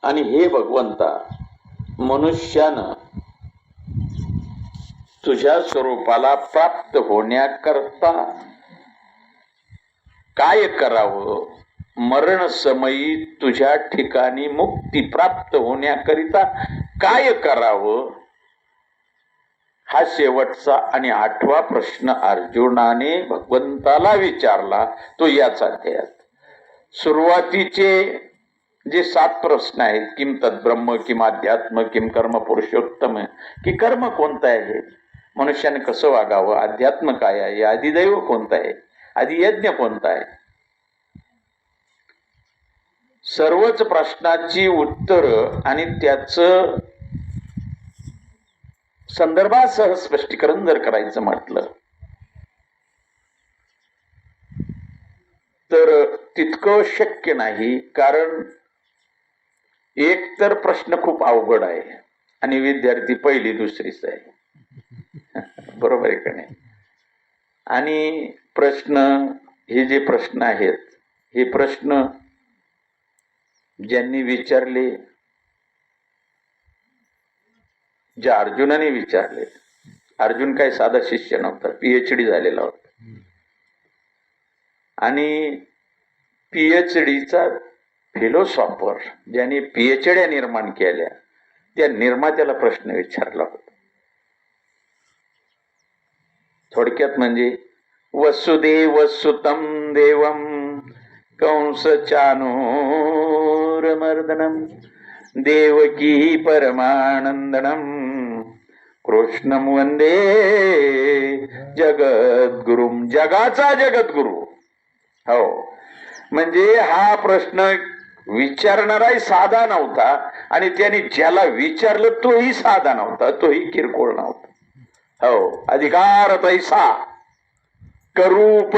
आणि हे भगवंता, मनुष्यानं तुझ्या स्वरूपाला प्राप्त होण्याकरता काय करावं, मरण समयी तुझ्या ठिकाणी मुक्ती प्राप्त होण्याकरिता काय करावं, हा शेवटचा आणि 8वा प्रश्न अर्जुनाने भगवंताला विचारला. तो याच अध्यायात. सुरुवातीचे जे 7 प्रश्न आहेत, किम तद्ब्रह्म, किम अध्यात्म, किम कर्म पुरुषोत्तम, की कर्म कोणतं आहे, मनुष्याने कसं वागावं, अध्यात्म काय आहे, आदिदैव कोणतं आहे, आदियज्ञ कोणता आहे, सर्वच प्रश्नाची उत्तर आणि त्याचं संदर्भासह स्पष्टीकरण जर करायचं म्हटलं तर तितकं शक्य नाही. कारण एक तर प्रश्न खूप अवघड आहे आणि विद्यार्थी पहिली दुसरीच आहे. बरोबर आहे का नाही? आणि प्रश्न, हे जे प्रश्न आहेत, हे प्रश्न ज्यांनी विचारले, जे अर्जुनाने विचारले, अर्जुन काय साधा शिष्य नव्हता, PhD झालेला होता. आणि PhDचा फिलोसॉफर ज्यांनी PhD निर्माण केल्या, त्या निर्मात्याला प्रश्न विचारला होता. थोडक्यात म्हणजे वसुदेव सुतम देवम कंस चाणूरमर्दनम देवकी परमानंदनम कृष्णम वंदे जगद्गुरुम, जगाचा जगद्गुरु. हो, म्हणजे हा प्रश्न विचारणाराही साधा नव्हता आणि त्याने ज्याला विचारलं तोही साधा नव्हता, तोही किरकोळ नव्हता. हो, अधिकार तैसा करूप